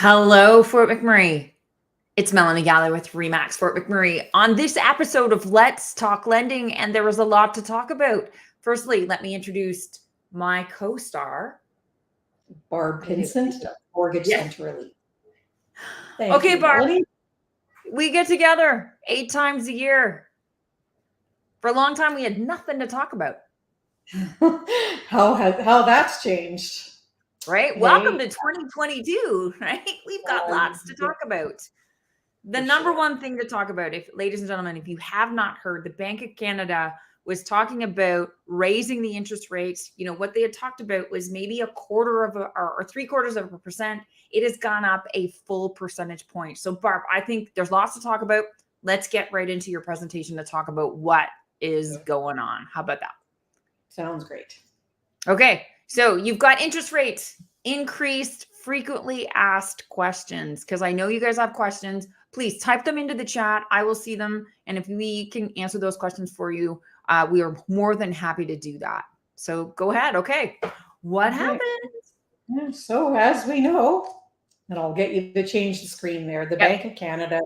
Hello, Fort McMurray. It's Melanie Galley with Remax Fort McMurray on this episode of Let's Talk Lending, and there was a lot to talk about. Firstly, let me introduce my co-star, Barb Pinsent, Mortgage Yes. Center Elite. Okay, Barb, we get together 8 times a year. For a long time, we had nothing to talk about. How that's changed. Right? Hey. Welcome to 2022, right? We've got lots to talk about. The number one thing to talk about, ladies and gentlemen, if you have not heard, the Bank of Canada was talking about raising the interest rates. You know, what they had talked about was maybe a quarter of or 0.75%. It has gone up a full percentage point. So Barb, I think there's lots to talk about. Let's get right into your presentation to talk about what is going on. How about that? Sounds great. Okay. So you've got interest rates increased, frequently asked questions, because I know you guys have questions. Please type them into the chat. I will see them. And if we can answer those questions for you, we are more than happy to do that. So go ahead. Okay. What happened? Yeah, so as we know, and I'll get you to change the screen there, the Bank of Canada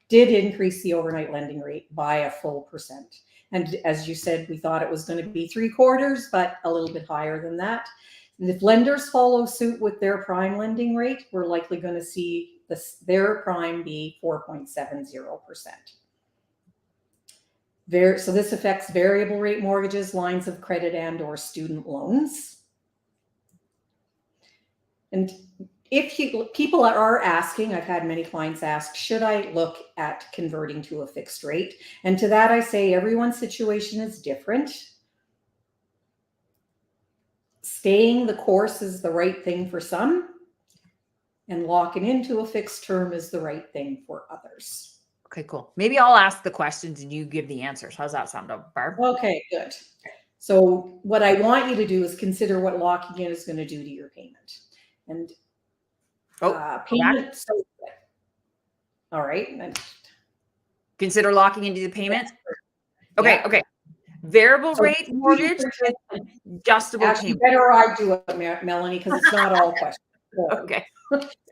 did increase the overnight lending rate by a full percent. And as you said, we thought it was going to be 3/4, but a little bit higher than that. And if lenders follow suit with their prime lending rate, we're likely going to see their prime be 4.70%. So this affects variable rate mortgages, lines of credit, and or student loans. And if people are asking, I've had many clients ask, should I look at converting to a fixed rate? And to that I say everyone's situation is different. Staying the course is the right thing for some, and locking into a fixed term is the right thing for others. Okay, cool. Maybe I'll ask the questions and you give the answers. How's that sound, Barb? Okay, good. So what I want you to do is consider what locking in is going to do to your payment. And payment. So, all right. Consider locking into the payment. Okay. Okay. Variable rate mortgage with adjustable payment. Better I do it, Melanie, because it's not all questions. Okay.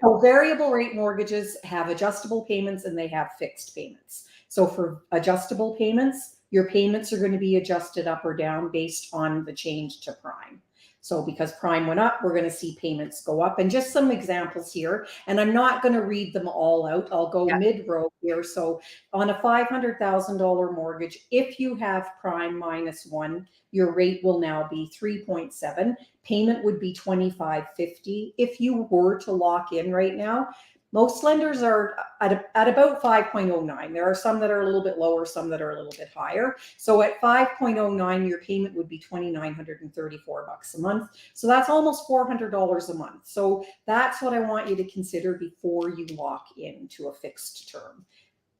So variable rate mortgages have adjustable payments and they have fixed payments. So for adjustable payments, your payments are going to be adjusted up or down based on the change to prime. So because prime went up, we're going to see payments go up. And just some examples here, and I'm not going to read them all out. I'll go mid-row here. So on a $500,000 mortgage, if you have prime -1, your rate will now be 3.7. Payment would be $25.50. If you were to lock in right now, most lenders are at about 5.09. There are some that are a little bit lower, some that are a little bit higher. So at 5.09, your payment would be $2,934 a month. So that's almost $400 a month. So that's what I want you to consider before you lock into a fixed term.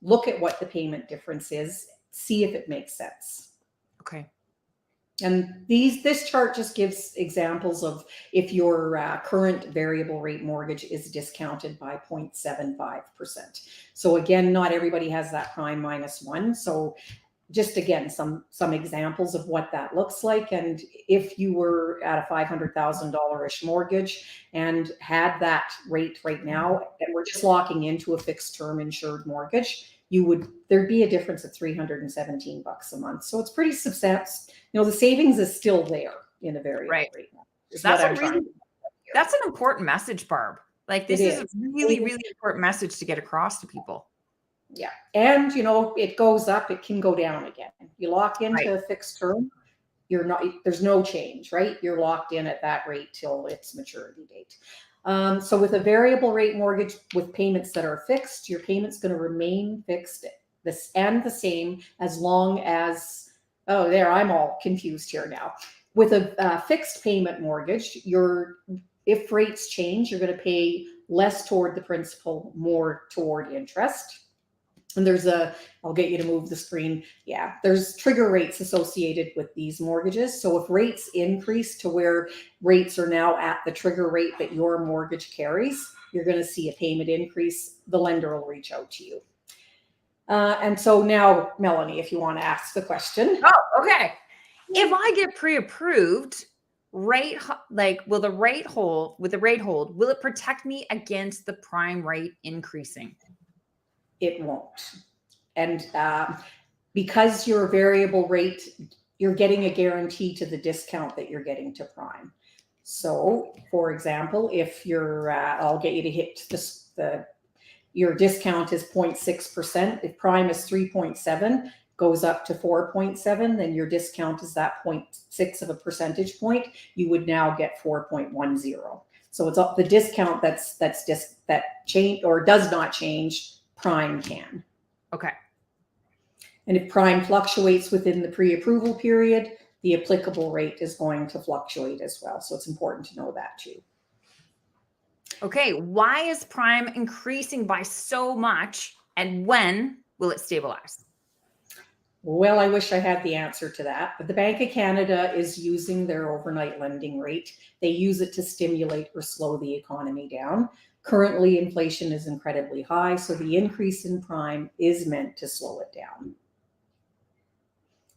Look at what the payment difference is. See if it makes sense. Okay. And this chart just gives examples of if your current variable rate mortgage is discounted by 0.75%. So again, not everybody has that prime -1. So just again, some examples of what that looks like. And if you were at a $500,000-ish mortgage and had that rate right now, and we're just locking into a fixed term insured mortgage, there'd be a difference of $317 a month. So it's pretty substantial. You know, the savings is still there in a variable rate. That's an important message, Barb. Like this is a really, really important message to get across to people. Yeah. And you know, it goes up, it can go down again. You lock into a fixed term, there's no change, right? You're locked in at that rate till its maturity date. So with a variable rate mortgage with payments that are fixed, your payment's going to remain fixed and the same as long as, I'm all confused here now. With a fixed payment mortgage, if rates change, you're going to pay less toward the principal, more toward interest. And I'll get you to move the screen. Yeah, there's trigger rates associated with these mortgages. So if rates increase to where rates are now at the trigger rate that your mortgage carries, you're going to see a payment increase. The lender will reach out to you. And so now, Melanie, if you want to ask the question. Oh, okay. If I get pre-approved, will the rate hold, will it protect me against the prime rate increasing? It won't. And because your variable rate, you're getting a guarantee to the discount that you're getting to prime. So, for example, if you're, I'll get you to hit your discount is 0.6%. If prime is 3.7, goes up to 4.7, then your discount is that 0.6 of a percentage point. You would now get 4.10. So it's up the discount that change or does not change. Prime can. Okay. And if prime fluctuates within the pre-approval period, the applicable rate is going to fluctuate as well. So it's important to know that too. Okay. Why is prime increasing by so much, and when will it stabilize? Well, I wish I had the answer to that, but the Bank of Canada is using their overnight lending rate. They use it to stimulate or slow the economy down. Currently, inflation is incredibly high, so the increase in prime is meant to slow it down.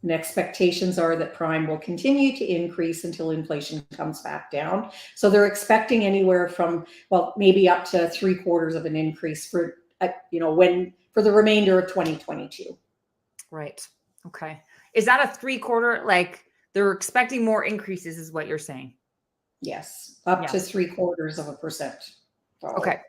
And expectations are that prime will continue to increase until inflation comes back down. So they're expecting anywhere from, well, maybe up to 3/4 of an increase for, for the remainder of 2022. Right. Okay. Is that a 3/4? Like they're expecting more increases, is what you're saying? Yes, up to 0.75%. Okay.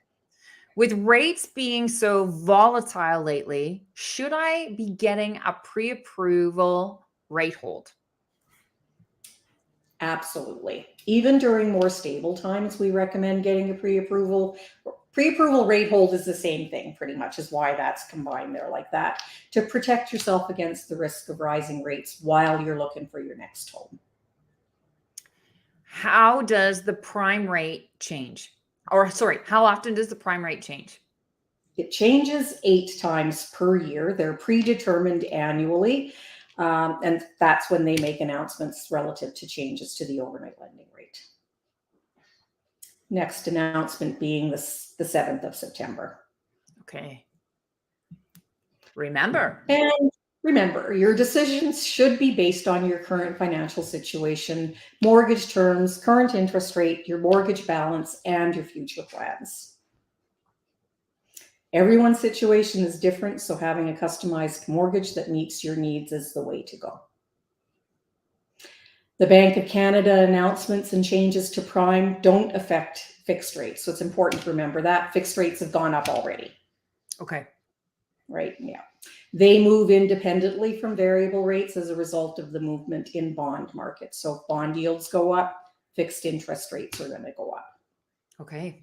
With rates being so volatile lately, should I be getting a pre-approval rate hold? Absolutely. Even during more stable times, we recommend getting a pre-approval. Pre-approval rate hold is the same thing, pretty much, is why that's combined there like that, to protect yourself against the risk of rising rates while you're looking for your next home. How does the prime rate change? Or sorry, how often does the prime rate change? It changes 8 times per year. They're predetermined annually. And that's when they make announcements relative to changes to the overnight lending rate. Next announcement being the 7th of September. Okay. Remember. And remember, your decisions should be based on your current financial situation, mortgage terms, current interest rate, your mortgage balance, and your future plans. Everyone's situation is different, so having a customized mortgage that meets your needs is the way to go. The Bank of Canada announcements and changes to prime don't affect fixed rates, so it's important to remember that. Fixed rates have gone up already. Okay. Right, yeah. They move independently from variable rates as a result of the movement in bond markets. So if bond yields go up, fixed interest rates are going to go up. Okay.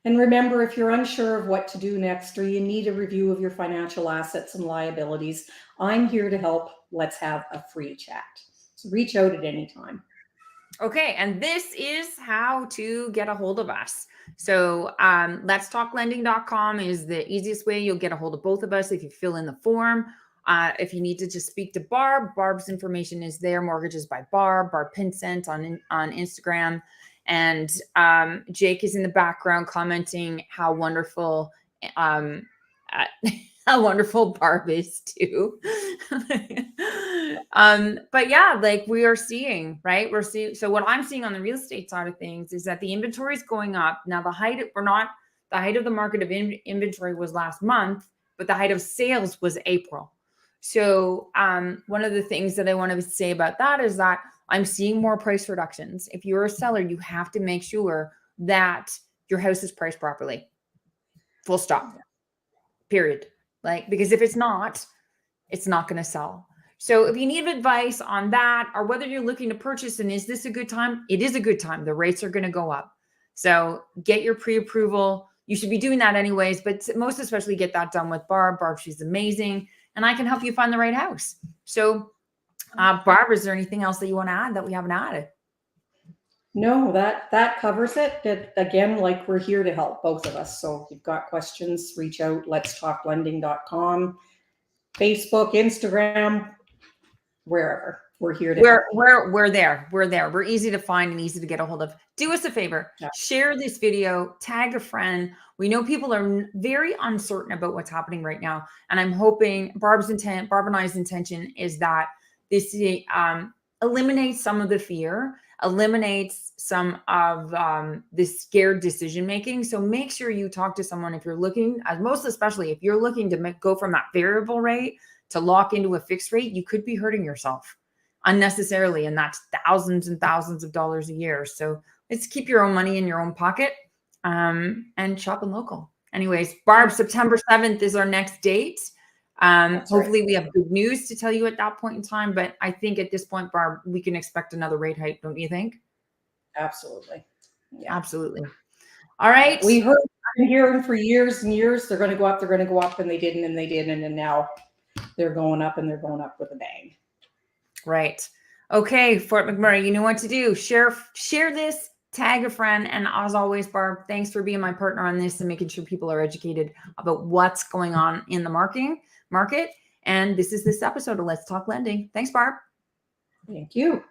And remember, if you're unsure of what to do next or you need a review of your financial assets and liabilities, I'm here to help. Let's have a free chat. So reach out at any time. Okay, and this is how to get a hold of us. So letstalklending.com is the easiest way. You'll get a hold of both of us if you fill in the form. If you need to just speak to Barb, Barb's information is there. Mortgages by Barb Pinsent on Instagram. And Jake is in the background commenting how wonderful how wonderful Barb is too. But yeah, like we are seeing, right? So what I'm seeing on the real estate side of things is that the inventory is going up. Now the height of the market of inventory was last month, but the height of sales was April. So one of the things that I want to say about that is that I'm seeing more price reductions. If you're a seller, you have to make sure that your house is priced properly. Full stop. Period. Like, because if it's not going to sell. So if you need advice on that, or whether you're looking to purchase and is this a good time? It is a good time. The rates are going to go up. So get your pre-approval. You should be doing that anyways, but most especially get that done with Barb. Barb, she's amazing. And I can help you find the right house. So Barb, is there anything else that you want to add that we haven't added? No, that covers it. That, again, like we're here to help, both of us. So if you've got questions, reach out, letstalklending.com, Facebook, Instagram, wherever. We're here to help. We're there. We're easy to find and easy to get a hold of. Do us a favor, share this video, tag a friend. We know people are very uncertain about what's happening right now. And I'm hoping Barb and I's intention is that this eliminates some of the fear eliminates some of the scared decision making. So make sure you talk to someone if you're looking, most especially if you're looking to go from that variable rate to lock into a fixed rate. You could be hurting yourself unnecessarily, and that's thousands and thousands of dollars a year. So let's keep your own money in your own pocket, and shopping local. Anyways, Barb, September 7th is our next date. Hopefully we have good news to tell you at that point in time, but I think at this point, Barb, we can expect another rate hike, don't you think? Absolutely. Yeah. Absolutely. All right. I've been hearing for years and years, they're going to go up, and they didn't, and now they're going up, and they're going up with a bang. Right. Okay, Fort McMurray, you know what to do. Share this, tag a friend, and as always, Barb, thanks for being my partner on this and making sure people are educated about what's going on in the market. And this is this episode of Let's Talk Lending. Thanks, Barb. Thank you.